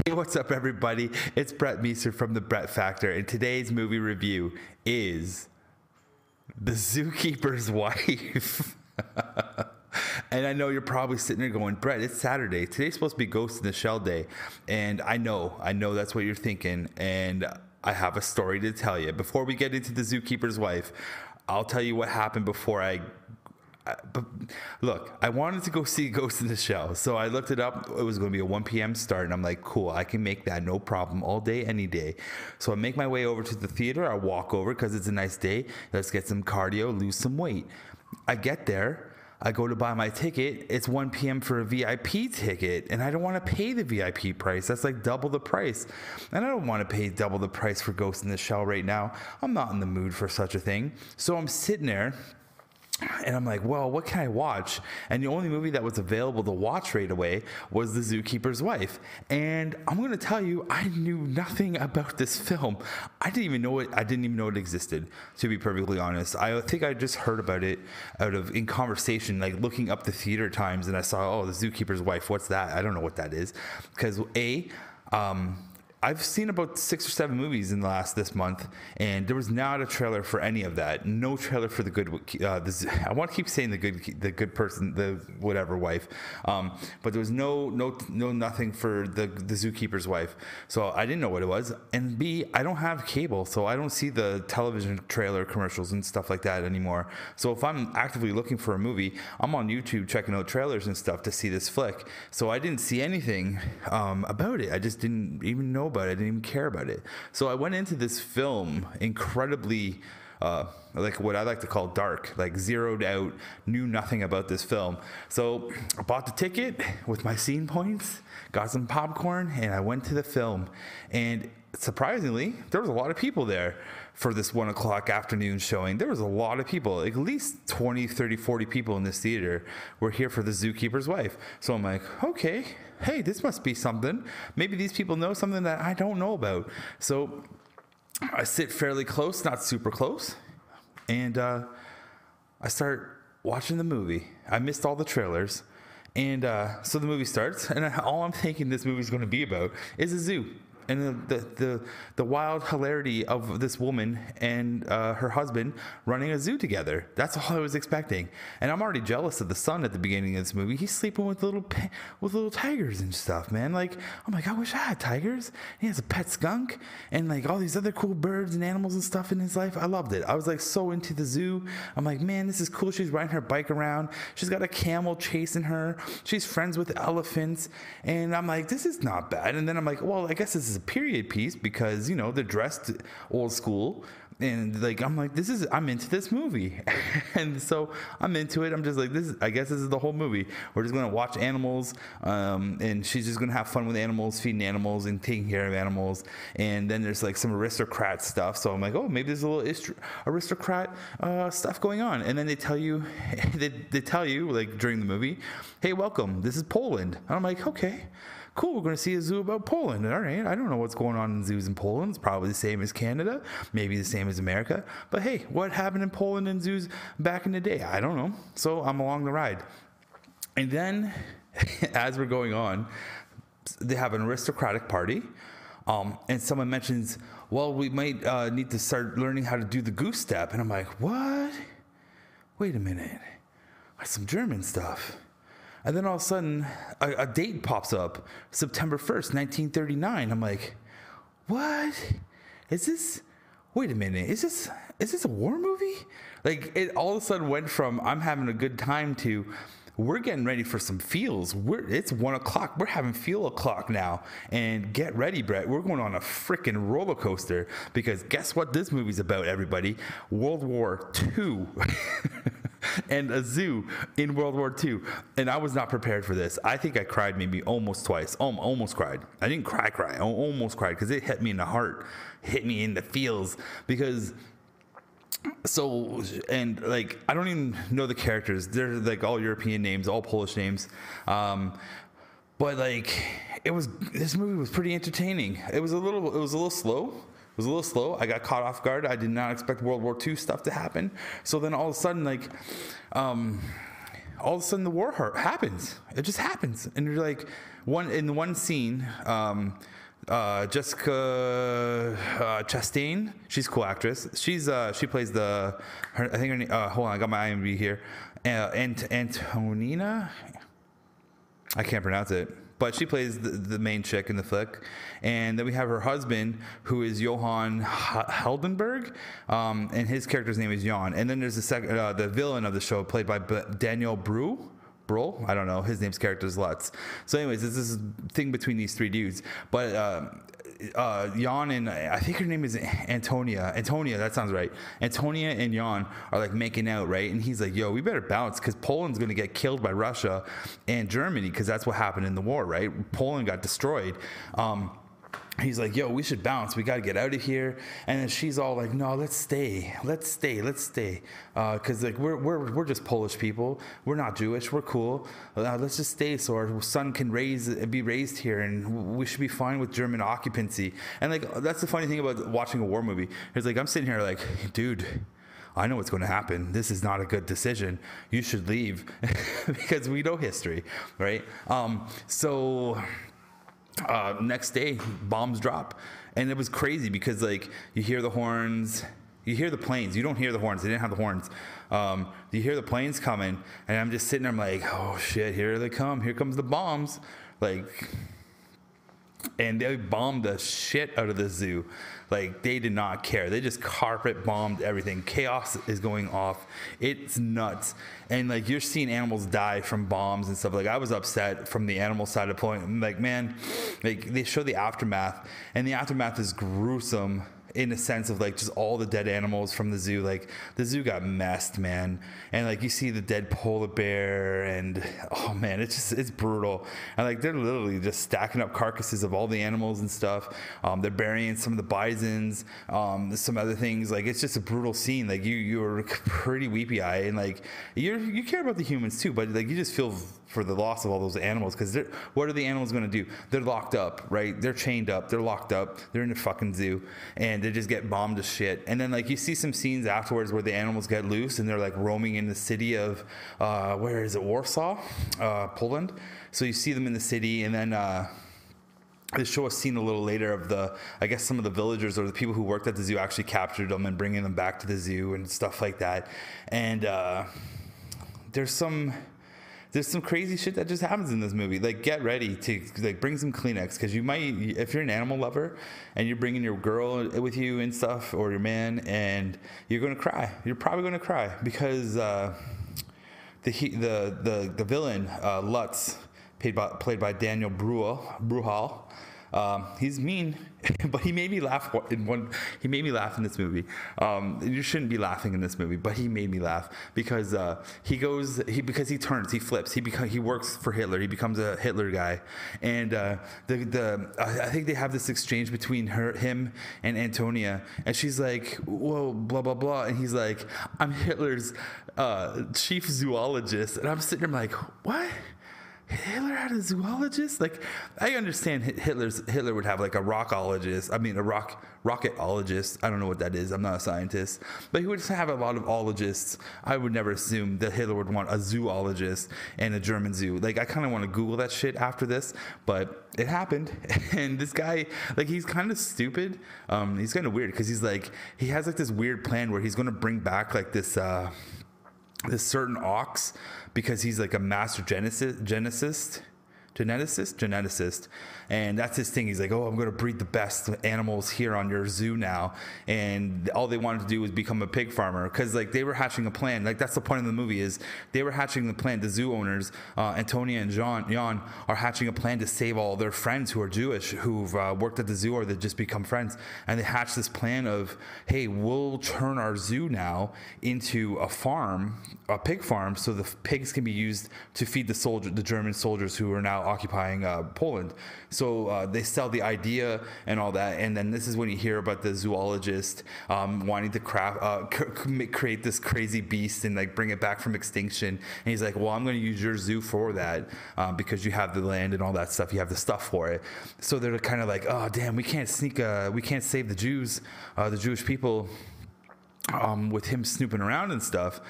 Hey, what's up, everybody? It's Bret Meeser from the Bret Factor, and today's movie review is The Zookeeper's Wife. And I know you're probably sitting there going, Bret, it's Saturday. Today's supposed to be Ghost in the Shell Day. And I know that's what you're thinking. And I have a story to tell you. Before we get into The Zookeeper's Wife, I'll tell you what happened before but look, I wanted to go see Ghost in the Shell. So I looked it up. It was going to be a 1 p.m. start. And I'm like, cool, I can make that. No problem. All day, any day. So I make my way over to the theater. I walk over because it's a nice day. Let's get some cardio, lose some weight. I get there. I go to buy my ticket. It's 1 p.m. for a VIP ticket, and I don't want to pay the VIP price. That's like double the price. And I don't want to pay double the price for Ghost in the Shell right now. I'm not in the mood for such a thing. So I'm sitting there, and I'm like, well, what can I watch? And the only movie that was available to watch right away was The Zookeeper's Wife. And I'm going to tell you, I knew nothing about this film. I didn't even know it existed, to be perfectly honest. I think I just heard about it in conversation, like looking up the theater times, and I saw, oh, The Zookeeper's Wife. What's that? I don't know what that is. Because I've seen about 6 or 7 movies in this month, and there was not a trailer for any of that. No trailer for the good. I want to keep saying the good person, the whatever wife, but there was no nothing for the Zookeeper's Wife. So I didn't know what it was. And B, I don't have cable, so I don't see the television trailer commercials and stuff like that anymore. So if I'm actively looking for a movie, I'm on YouTube checking out trailers and stuff to see this flick. So I didn't see anything about it. I just didn't even know about it. I didn't even care about it. So I went into this film incredibly like what I like to call dark, like zeroed out, knew nothing about this film. So I bought the ticket with my scene points, got some popcorn, and I went to the film. And surprisingly, there was a lot of people there for this 1 o'clock afternoon showing. There was a lot of people, at least 20, 30, 40 people in this theater were here for The Zookeeper's Wife. So I'm like, okay, hey, this must be something. Maybe these people know something that I don't know about. So I sit fairly close, not super close, and I start watching the movie. I missed all the trailers, and so the movie starts, and all I'm thinking this movie's going to be about is a zoo. And the wild hilarity of this woman and her husband running a zoo together. That's all I was expecting. And I'm already jealous of the son at the beginning of this movie. He's sleeping with little tigers and stuff, man. Like, I'm like, I wish I had tigers. He has a pet skunk and like all these other cool birds and animals and stuff in his life. I loved it. I was like so into the zoo. I'm like, man, this is cool. She's riding her bike around. She's got a camel chasing her. She's friends with elephants. And I'm like, this is not bad. And then I'm like, well, I guess this is a period piece because, you know, they're dressed old school, and like I'm into this movie. And so I'm into it. I'm just like, I guess this is the whole movie. We're just gonna watch animals, and she's just gonna have fun with animals, feeding animals and taking care of animals. And then there's like some aristocrat stuff, so I'm like, oh, maybe there's a little aristocrat stuff going on. And then they tell you they tell you like during the movie, hey, welcome, this is Poland. And I'm like, okay, cool, we're going to see a zoo about Poland. All right, I don't know what's going on in zoos in Poland. It's probably the same as Canada, maybe the same as America. But hey, what happened in Poland and zoos back in the day? I don't know. So I'm along the ride. And then, as we're going on, they have an aristocratic party. And someone mentions, well, we might need to start learning how to do the goose step. And I'm like, what? Wait a minute. That's some German stuff. And then all of a sudden, a date pops up, September 1st, 1939. I'm like, what? Is this, wait a minute, is this a war movie? Like, it all of a sudden went from I'm having a good time to we're getting ready for some feels. It's 1 o'clock. We're having feel o'clock now. And get ready, Bret. We're going on a freaking roller coaster because guess what this movie's about, everybody? World War II. And a zoo in World War II. And I was not prepared for this. I think I cried maybe almost twice. Almost cried. I didn't cry. I almost cried because it hit me in the heart, hit me in the feels. Because so, and like, I don't even know the characters. They're like all European names, all Polish names. But like, this movie was pretty entertaining. It was a little slow. It was a little slow. I got caught off guard. I did not expect World War II stuff to happen. So then all of a sudden, like, all of a sudden the war happens. It just happens, and you're like, in one scene, Jessica Chastain, she's a cool actress. She plays I think her name, hold on, I got my IMDb here. Antonina, I can't pronounce it, but she plays the main chick in the flick. And then we have her husband, who is Johan Heldenberg, and his character's name is Jan. And then there's the villain of the show, played by Daniel Brühl. I don't know. His character's Lutz. So anyways, this is thing between these three dudes. But Jan and I think her name is Antonia, that sounds right. Antonia and Jan are like making out, right? And he's like, yo, we better bounce because Poland's going to get killed by Russia and Germany, because that's what happened in the war, right? Poland got destroyed. He's like, yo, we should bounce. We got to get out of here. And then she's all like, no, let's stay. Because like we're just Polish people. We're not Jewish. We're cool. Let's just stay so our son can be raised here, and we should be fine with German occupancy. And like, that's the funny thing about watching a war movie. It's like, I'm sitting here like, dude, I know what's going to happen. This is not a good decision. You should leave because we know history, right? Next day, bombs drop, and it was crazy because like you hear the horns, you hear the planes. You don't hear the horns. They didn't have the horns. You hear the planes coming, and I'm just sitting there. I'm like, oh shit, here they come. Here comes the bombs, like. And they bombed the shit out of the zoo. Like, they did not care. They just carpet bombed everything. Chaos is going off. It's nuts. And like, you're seeing animals die from bombs and stuff. Like, I was upset from the animal side of the point. I'm like, man, like, they show the aftermath, and the aftermath is gruesome in a sense of like just all the dead animals from the zoo. Like, the zoo got messed, man. And like, you see the dead polar bear, and oh man, it's brutal. And like, they're literally just stacking up carcasses of all the animals and stuff. They're burying some of the bisons, some other things. Like, it's just a brutal scene. Like, you're pretty weepy eyed, and like, you care about the humans too, but like, you just feel for the loss of all those animals, because what are the animals going to do? They're locked up, right? They're chained up. They're locked up. They're in the fucking zoo, and they just get bombed to shit. And then like, you see some scenes afterwards where the animals get loose and they're like roaming in the city of where is it? Warsaw, Poland. So you see them in the city, and then they show a scene a little later of I guess some of the villagers or the people who worked at the zoo actually captured them and bringing them back to the zoo and stuff like that. And there's some crazy shit that just happens in this movie. Like, get ready to like bring some Kleenex, because you might, if you're an animal lover and you're bringing your girl with you and stuff, or your man, and you're gonna cry. You're probably gonna cry because the villain Lutz, played by Daniel Brühl. He's mean, but he made me laugh he made me laugh in this movie. You shouldn't be laughing in this movie, but he made me laugh because he flips. He works for Hitler. He becomes a Hitler guy, and I think they have this exchange between him and Antonia, and she's like, whoa, blah blah blah, and he's like, I'm Hitler's chief zoologist, and I'm sitting there, I'm like, what? Hitler had a zoologist? Like, I understand Hitler would have like a rocketologist. I don't know what that is. I'm not a scientist. But he would have a lot of ologists. I would never assume that Hitler would want a zoologist and a German zoo. Like, I kind of want to Google that shit after this, but it happened. And this guy, like, he's kind of stupid. He's kind of weird because he has like this weird plan where he's going to bring back like this certain ox, because he's like a master geneticist, and that's his thing. He's like, oh, I'm going to breed the best animals here on your zoo now, and all they wanted to do was become a pig farmer, because like, they were hatching a plan. Like, that's the point of the movie, is they were hatching the plan. The zoo owners, Antonia and Jan, are hatching a plan to save all their friends who are Jewish, who've worked at the zoo, or they've just become friends, and they hatched this plan of, hey, we'll turn our zoo now into a pig farm, so the pigs can be used to feed the German soldiers who are now occupying Poland. So they sell the idea and all that, and then this is when you hear about the zoologist wanting to create this crazy beast and like bring it back from extinction. And he's like, well, I'm going to use your zoo for that because you have the land and all that stuff. You have the stuff for it. So they're kind of like, oh damn, we can't save the Jews, the Jewish people, with him snooping around and stuff.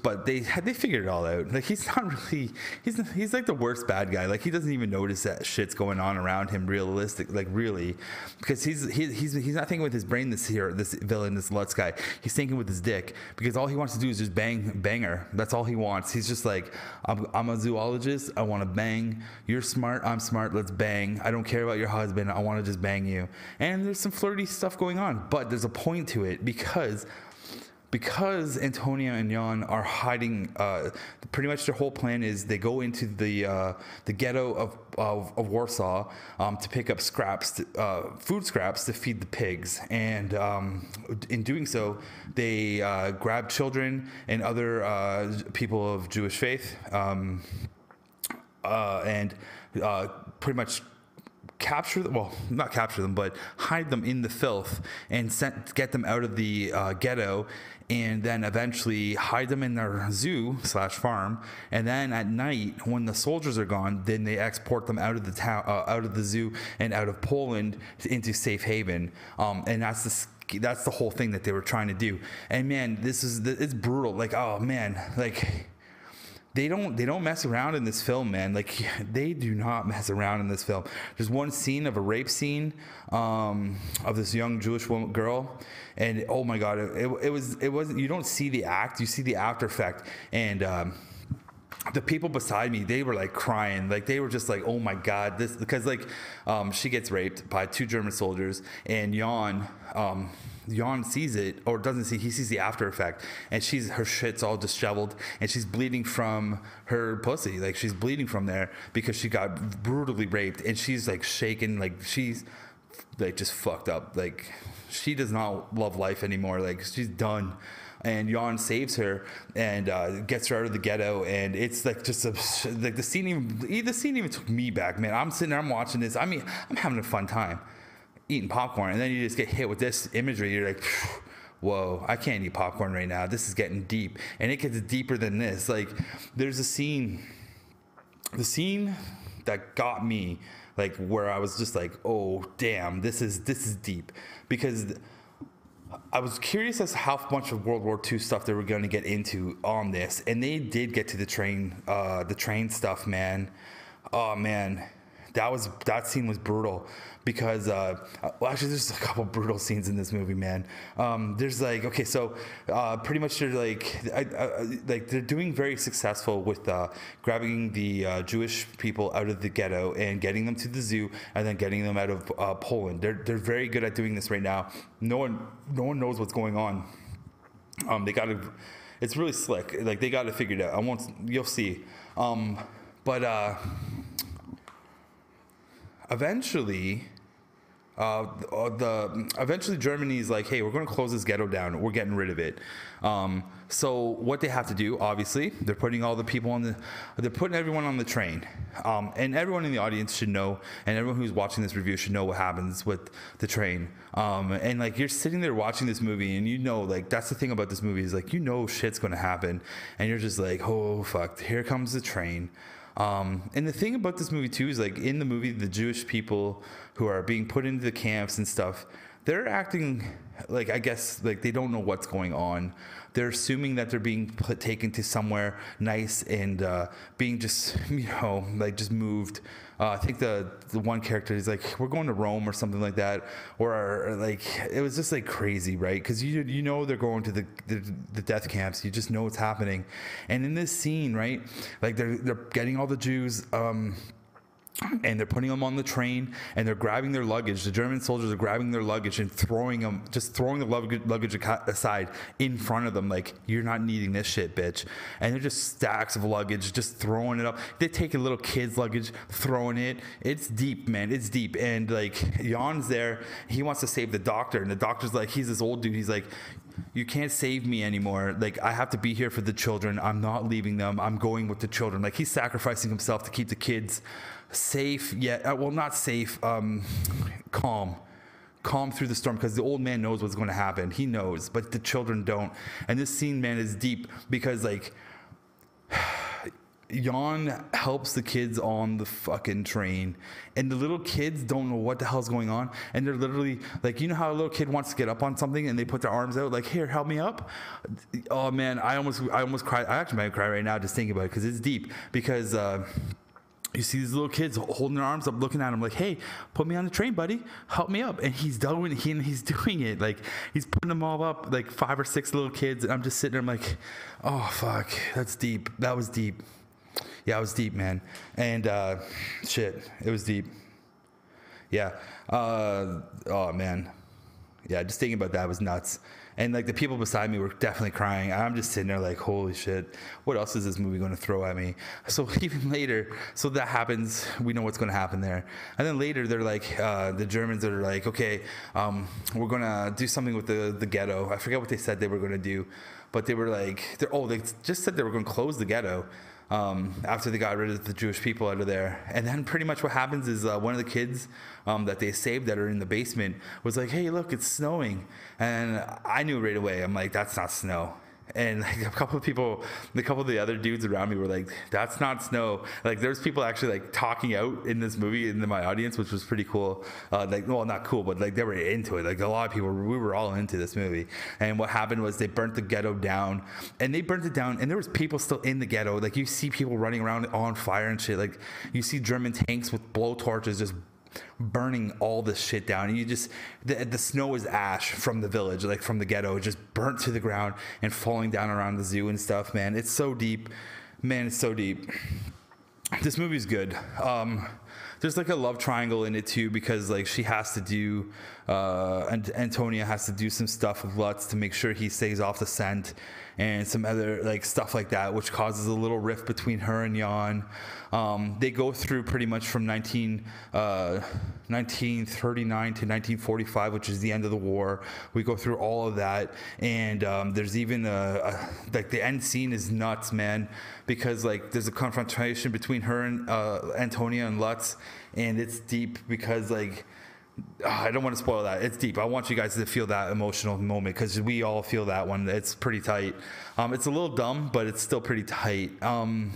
but they figured it all out. Like he's not really he's like the worst bad guy. Like he doesn't even notice that shit's going on around him. Realistic, like really, because he's not thinking with his brain. This villain, this Lutz guy. He's thinking with his dick, because all he wants to do is just bang her. That's all he wants. He's just like, I'm a zoologist. I want to bang. You're smart. I'm smart. Let's bang. I don't care about your husband. I want to just bang you. And there's some flirty stuff going on, but there's a point to it, because Antonia and Jan are hiding. Pretty much their whole plan is they go into the ghetto of Warsaw to pick up food scraps to feed the pigs, and in doing so, they grab children and other people of Jewish faith, and pretty much not capture them, but hide them in the filth and get them out of the ghetto, and then eventually hide them in their zoo/farm. And then at night, when the soldiers are gone, then they export them out of the town, out of the zoo and out of Poland into safe haven. And that's the whole thing that they were trying to do. And man, it's brutal. Like, oh man, like. They don't mess around in this film, man. Like, they do not mess around in this film. There's one scene of a rape scene of this young Jewish girl, and oh my god, it wasn't. You don't see the act, you see the after effect, and the people beside me, they were like crying, like they were just like, oh my god, this, because like she gets raped by 2 German soldiers, and Jan sees it, or doesn't see, he sees the after effect, and her shit's all disheveled, and she's bleeding from her pussy, like she's bleeding from there because she got brutally raped, and she's like shaking, like she's like just fucked up, like she does not love life anymore, like she's done. And Jan saves her and gets her out of the ghetto, and it's like just like the scene even took me back, man. I'm sitting there, I'm watching this. I mean, I'm having a fun time eating popcorn, and then you just get hit with this imagery. You're like, whoa, I can't eat popcorn right now. This is getting deep, and it gets deeper than this. Like, there's the scene that got me, like where I was just like, oh damn, this is deep, because I was curious as to how much of World War II stuff they were going to get into on this, and they did get to the train stuff, man. Oh man, that scene was brutal, because actually there's a couple brutal scenes in this movie, man. There's like, okay, so pretty much they're like they're doing very successful with grabbing the Jewish people out of the ghetto and getting them to the zoo, and then getting them out of Poland. They're very good at doing this right now. No one knows what's going on. It's really slick. Like, they got it figured out. You'll see. But eventually, eventually Germany's like, hey, we're going to close this ghetto down. We're getting rid of it. So what they have to do, obviously, they're putting all the people they're putting everyone on the train. And everyone in the audience should know, and everyone who's watching this review should know what happens with the train. And like, you're sitting there watching this movie, and you know, like, that's the thing about this movie, is like, you know, shit's going to happen, and you're just like, oh fuck, here comes the train. And the thing about this movie too is, like, in the movie, the Jewish people who are being put into the camps and stuff, they're acting like, I guess, like they don't know what's going on. They're assuming that they're being taken to somewhere nice and being just, you know, like just moved. I think the one character is like, we're going to Rome or something like that, or like, it was just like crazy, right? Because you know they're going to the death camps. You just know what's happening. And in this scene, right, like they're getting all the Jews. And they're putting them on the train, and they're grabbing their luggage. The German soldiers are grabbing their luggage and throwing the luggage aside in front of them, like, you're not needing this shit, bitch. And they're just stacks of luggage, just throwing it up. They're taking little kids' luggage, throwing it. It's deep, man. It's deep. And like, Jan's there. He wants to save the doctor, and the doctor's like, he's this old dude. He's like, you can't save me anymore. Like, I have to be here for the children. I'm not leaving them. I'm going with the children. Like, he's sacrificing himself to keep the kids safe, yet well, not safe, calm through the storm, because the old man knows what's going to happen. He knows, but the children don't. And this scene, man, is deep, because like, Jan helps the kids on the fucking train, and the little kids don't know what the hell's going on, and they're literally like, you know how a little kid wants to get up on something and they put their arms out like, here, help me up. Oh man, I almost cried. I actually might cry right now just thinking about it, because it's deep. Because you see these little kids holding their arms up, looking at him like, hey, put me on the train, buddy, help me up. And he's doing it, like he's putting them all up, like 5 or 6 little kids, and I'm just sitting there, I'm like, oh fuck, that's deep. That was deep. Yeah, it was deep, man. And shit, it was deep. Yeah. Oh man. Yeah, just thinking about that was nuts. And like the people beside me were definitely crying. I'm just sitting there like, holy shit, what else is this movie going to throw at me? So even later, so that happens, we know what's going to happen there. And then later they're like, the Germans are like, okay, we're going to do something with the ghetto. I forget what they said they were going to do, but they were like, they just said they were going to close the ghetto. After they got rid of the Jewish people out of there. And then pretty much what happens is one of the kids that they saved that are in the basement was like, hey, look, it's snowing. And I knew right away. I'm like, that's not snow. And like a couple of the other dudes around me were like, that's not snow. Like there's people actually like talking out in this movie in my audience, which was pretty cool. Like, well, not cool, but like they were into it. Like a lot of people, we were all into this movie. And what happened was they burnt the ghetto down, and they burnt it down, and there was people still in the ghetto. Like you see people running around on fire and shit. Like you see German tanks with blow torches just burning all this shit down, and you just the snow is ash from the village, like from the ghetto, just burnt to the ground and falling down around the zoo and stuff. Man, it's so deep. Man, it's so deep. This movie's good. There's like a love triangle in it too, because like she has to do and Antonia has to do some stuff with Lutz to make sure he stays off the scent, and some other like stuff like that, which causes a little rift between her and Jan. They go through pretty much from 1939 to 1945, which is the end of the war. We go through all of that, and there's even like the end scene is nuts, man, because like there's a confrontation between her and Antonia and Lutz, and it's deep because like, I don't want to spoil that. It's deep. I want you guys to feel that emotional moment, because we all feel that one. It's pretty tight. It's a little dumb, but it's still pretty tight. And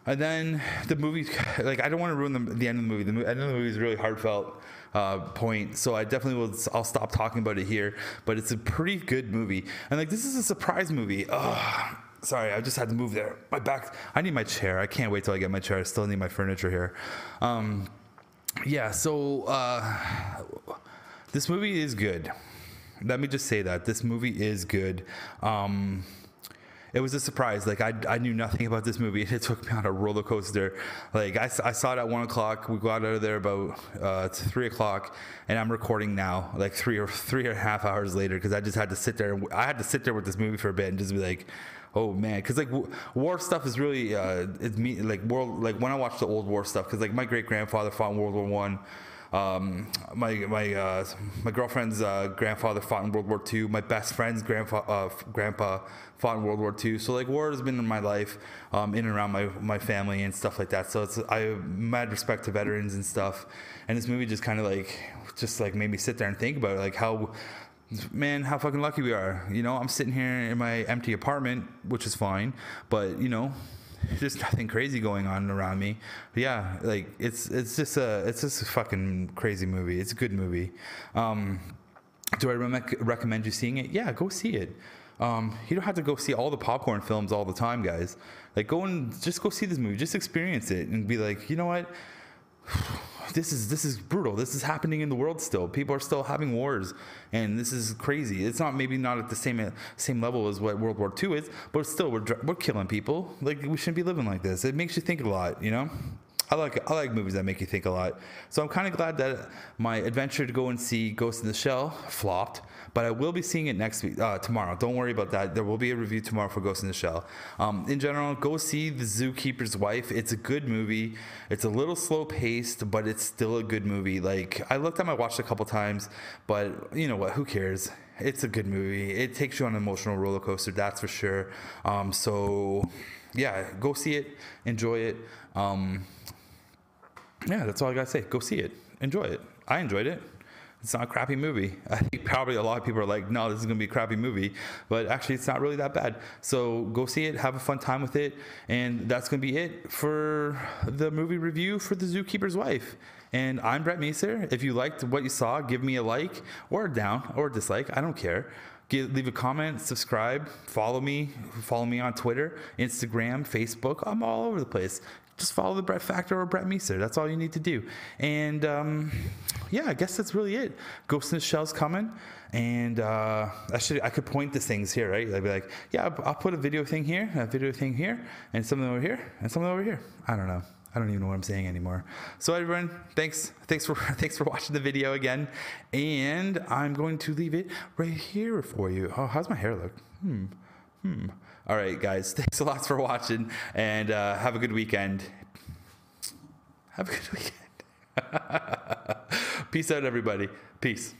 then the movie, like, I don't want to ruin the end of the movie. The end of the movie is a really heartfelt point, so I definitely will. I'll stop talking about it here. But it's a pretty good movie, and like this is a surprise movie. Sorry, I just had to move there. My back. I need my chair. I can't wait till I get my chair. I still need my furniture here. Yeah, so this movie is good. Let me just say that this movie is good. It was a surprise. Like I knew nothing about this movie, and it took me on a roller coaster. Like I saw it at 1 o'clock. We got out of there about 3 o'clock, and I'm recording now, like three and a half hours later, because I just had to sit there. I had to sit there with this movie for a bit and just be like, oh man, because like war stuff is really it's me, like world, like when I watch the old war stuff, because like my great grandfather fought in World War One. My girlfriend's grandfather fought in World War II. My best friend's grandpa fought in World War II. So like war has been in my life, in and around my family and stuff like that. So I have mad respect to veterans and stuff. And this movie just kind of like made me sit there and think about it, like how fucking lucky we are. You know, I'm sitting here in my empty apartment, which is fine, but you know, there's nothing crazy going on around me. But yeah, like it's just a fucking crazy movie. It's a good movie. Do I recommend you seeing it? Yeah, go see it. You don't have to go see all the popcorn films all the time, guys. Like go see this movie. Just experience it and be like, you know what? This is brutal. This is happening in the world still. People are still having wars, and this is crazy. It's maybe not at the same level as what World War II is, but still we're killing people. Like we shouldn't be living like this. It makes you think a lot, you know. I like movies that make you think a lot. So I'm kind of glad that my adventure to go and see Ghost in the Shell flopped, but I will be seeing it next week, tomorrow. Don't worry about that. There will be a review tomorrow for Ghost in the Shell. In general, go see The Zookeeper's Wife. It's a good movie. It's a little slow paced, but it's still a good movie. Like I looked at my watch a couple times, but you know what? Who cares? It's a good movie. It takes you on an emotional roller coaster, that's for sure. So yeah, go see it. Enjoy it. Yeah, that's all I gotta say. Go see it. Enjoy it. I enjoyed it. It's not a crappy movie. I think probably a lot of people are like, no, this is going to be a crappy movie. But actually, it's not really that bad. So go see it. Have a fun time with it. And that's going to be it for the movie review for The Zookeeper's Wife. And I'm Bret Meeser. If you liked what you saw, give me a like or a down or a dislike. I don't care. Leave a comment, subscribe, follow me on Twitter, Instagram, Facebook. I'm all over the place. Just follow the Bret Factor or Bret Meeser. That's all you need to do. And yeah, I guess that's really it. Ghost in the Shell's coming. And I could point to things here, right? I'd be like, yeah, I'll put a video thing here, and something over here, and something over here. I don't know. I don't even know what I'm saying anymore. So everyone, thanks for watching the video again. And I'm going to leave it right here for you. Oh, how's my hair look? All right, guys. Thanks a lot for watching, and have a good weekend. Have a good weekend. Peace out, everybody. Peace.